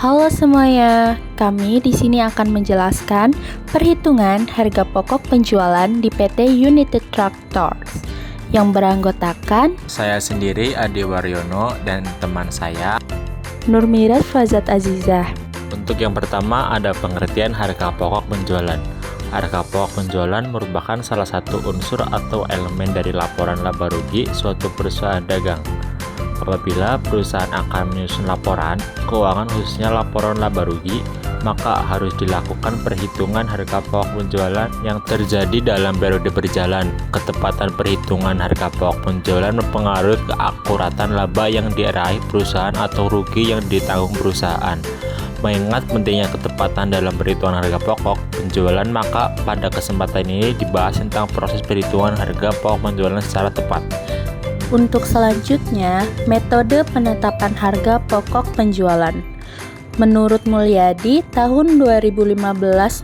Halo semuanya, kami di sini akan menjelaskan perhitungan harga pokok penjualan di PT United Tractors yang beranggotakan Saya sendiri Ade Waryono dan teman saya. Nurmirat Fazat Azizah. Untuk yang pertama ada pengertian harga pokok penjualan. Harga pokok penjualan merupakan salah satu unsur atau elemen dari laporan laba rugi suatu perusahaan dagang. Apabila perusahaan akan menyusun laporan keuangan khususnya laporan laba rugi, maka harus dilakukan perhitungan harga pokok penjualan yang terjadi dalam periode berjalan. Ketepatan perhitungan harga pokok penjualan mempengaruhi keakuratan laba yang diraih perusahaan atau rugi yang ditanggung perusahaan. Mengingat pentingnya ketepatan dalam perhitungan harga pokok penjualan, maka pada kesempatan ini dibahas tentang proses perhitungan harga pokok penjualan secara tepat. Untuk selanjutnya, metode penetapan harga pokok penjualan. Menurut Mulyadi, tahun 2015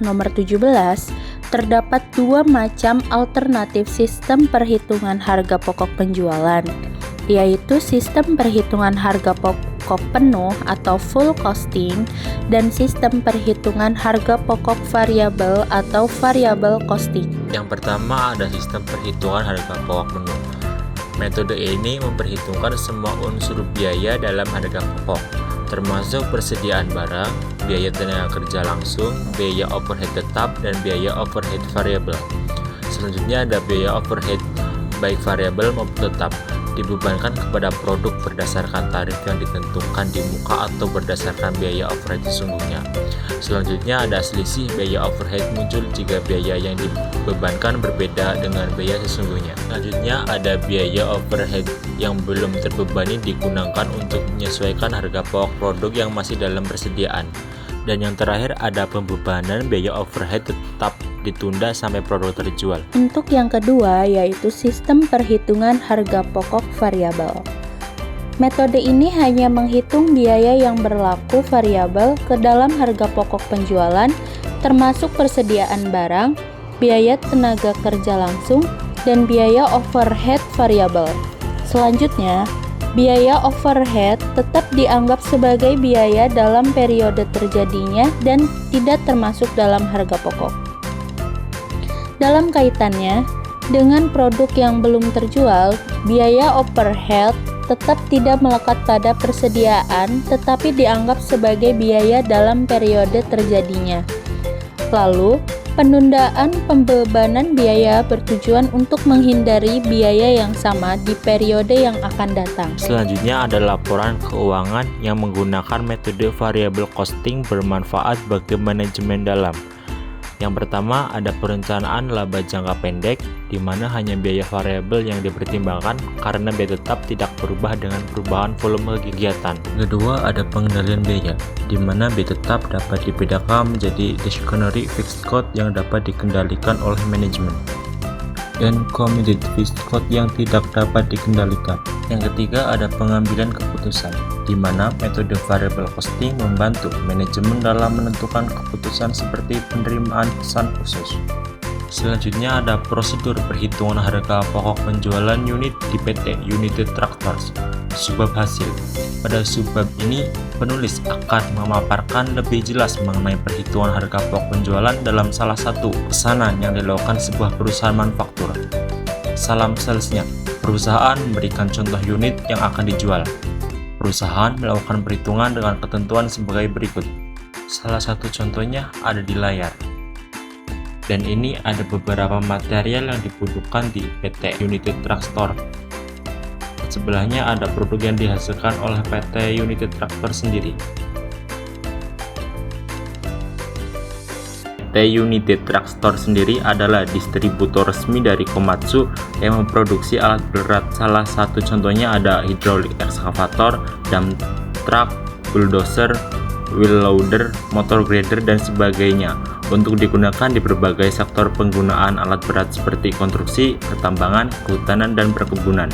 nomor 17, terdapat dua macam alternatif sistem perhitungan harga pokok penjualan, yaitu sistem perhitungan harga pokok penuh atau full costing dan sistem perhitungan harga pokok variabel atau variable costing. Yang pertama ada sistem perhitungan harga pokok penuh. Metode ini memperhitungkan semua unsur biaya dalam harga pokok, termasuk persediaan barang, biaya tenaga kerja langsung, biaya overhead tetap, dan biaya overhead variabel. Selanjutnya ada biaya overhead baik variabel maupun tetap, dibebankan kepada produk berdasarkan tarif yang ditentukan di muka atau berdasarkan biaya overhead sesungguhnya. Selanjutnya ada selisih biaya overhead muncul jika biaya yang dibebankan berbeda dengan biaya sesungguhnya. Selanjutnya ada biaya overhead yang belum terbebani digunakan untuk menyesuaikan harga pokok produk yang masih dalam persediaan. Dan yang terakhir ada pembebanan biaya overhead tetap ditunda sampai produk terjual. Untuk yang kedua yaitu sistem perhitungan harga pokok variabel. Metode ini hanya menghitung biaya yang berlaku variabel ke dalam harga pokok penjualan, termasuk persediaan barang, biaya tenaga kerja langsung, dan biaya overhead variabel. Selanjutnya, biaya overhead tetap dianggap sebagai biaya dalam periode terjadinya dan tidak termasuk dalam harga pokok. Dalam kaitannya dengan produk yang belum terjual, biaya overhead tetap tidak melekat pada persediaan tetapi dianggap sebagai biaya dalam periode terjadinya. Lalu, penundaan pembebanan biaya bertujuan untuk menghindari biaya yang sama di periode yang akan datang. Selanjutnya ada laporan keuangan yang menggunakan metode variable costing bermanfaat bagi manajemen dalam. Yang pertama ada perencanaan laba jangka pendek, di mana hanya biaya variabel yang dipertimbangkan karena biaya tetap tidak berubah dengan perubahan volume kegiatan. Kedua ada pengendalian biaya, di mana biaya tetap dapat dibedakan menjadi discretionary fixed cost yang dapat dikendalikan oleh manajemen, dan committed fixed cost yang tidak dapat dikendalikan. Yang ketiga ada pengambilan keputusan, di mana metode variable costing membantu manajemen dalam menentukan keputusan seperti penerimaan pesan khusus. Selanjutnya ada prosedur perhitungan harga pokok penjualan unit di PT United Tractors. Subbab hasil. Pada subbab ini, penulis akan memaparkan lebih jelas mengenai perhitungan harga pokok penjualan dalam salah satu pesanan yang dilakukan sebuah perusahaan manufaktur. Salam salesnya. Perusahaan memberikan contoh unit yang akan dijual. Perusahaan melakukan perhitungan dengan ketentuan sebagai berikut. Salah satu contohnya ada di layar. Dan ini ada beberapa material yang dibutuhkan di PT United Tractors. Sebelahnya ada produk yang dihasilkan oleh PT United Tractors sendiri. PT United Tractors sendiri adalah distributor resmi dari Komatsu yang memproduksi alat berat. Salah satu contohnya ada hydraulic excavator, dump truck, bulldozer, wheel loader, motor grader, dan sebagainya untuk digunakan di berbagai sektor penggunaan alat berat seperti konstruksi, pertambangan, kehutanan, dan perkebunan.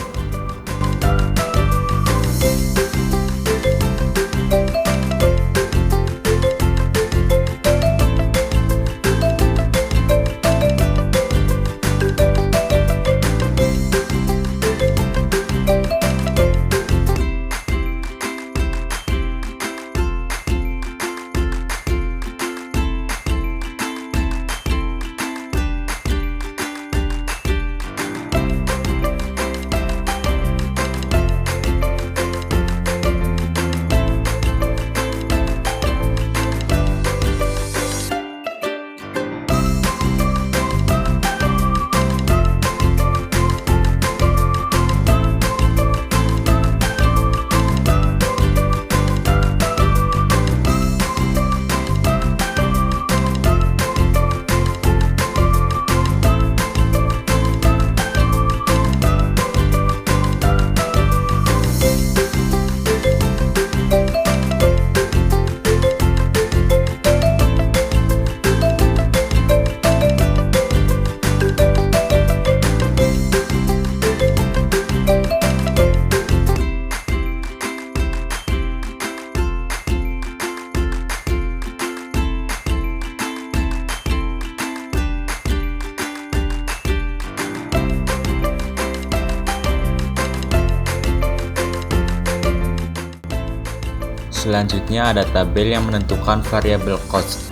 Selanjutnya ada tabel yang menentukan variable cost.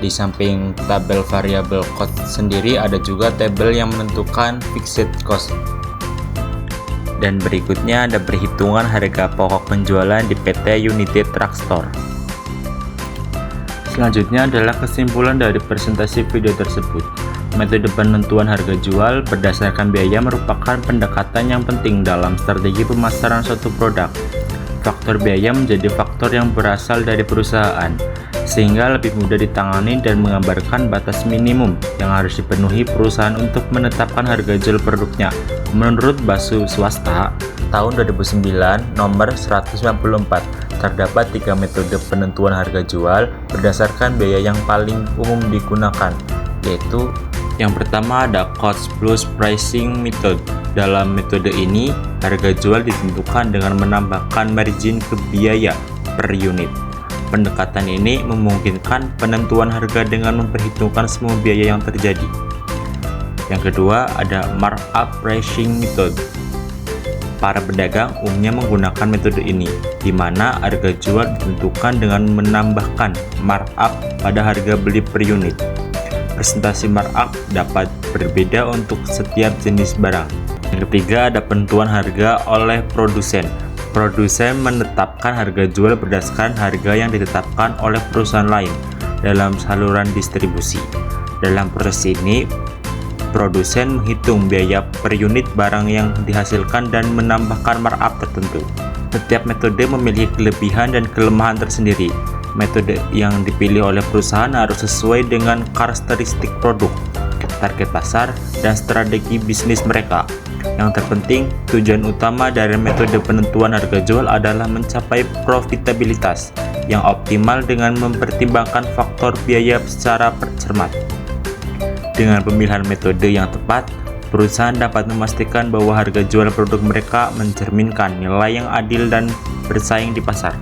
Di samping tabel variable cost sendiri ada juga tabel yang menentukan fixed cost. Dan berikutnya ada perhitungan harga pokok penjualan di PT United Truck Store. Selanjutnya adalah kesimpulan dari presentasi video tersebut. Metode penentuan harga jual berdasarkan biaya merupakan pendekatan yang penting dalam strategi pemasaran suatu produk. Faktor biaya menjadi faktor yang berasal dari perusahaan, sehingga lebih mudah ditangani dan menggambarkan batas minimum yang harus dipenuhi perusahaan untuk menetapkan harga jual produknya. Menurut Basu Swasta, tahun 2009 nomor 194, terdapat 3 metode penentuan harga jual berdasarkan biaya yang paling umum digunakan, yaitu yang pertama ada cost plus pricing method. Dalam metode ini, harga jual ditentukan dengan menambahkan margin ke biaya per unit. Pendekatan ini memungkinkan penentuan harga dengan memperhitungkan semua biaya yang terjadi. Yang kedua ada markup pricing method. Para pedagang umumnya menggunakan metode ini, di mana harga jual ditentukan dengan menambahkan markup pada harga beli per unit. Presentasi markup dapat berbeda untuk setiap jenis barang. Yang ketiga ada penentuan harga oleh produsen. Produsen menetapkan harga jual berdasarkan harga yang ditetapkan oleh perusahaan lain dalam saluran distribusi. Dalam proses ini, produsen menghitung biaya per unit barang yang dihasilkan dan menambahkan markup tertentu. Setiap metode memiliki kelebihan dan kelemahan tersendiri. Metode yang dipilih oleh perusahaan harus sesuai dengan karakteristik produk, target pasar, dan strategi bisnis mereka. Yang terpenting, tujuan utama dari metode penentuan harga jual adalah mencapai profitabilitas yang optimal dengan mempertimbangkan faktor biaya secara cermat. Dengan pemilihan metode yang tepat, perusahaan dapat memastikan bahwa harga jual produk mereka mencerminkan nilai yang adil dan bersaing di pasar.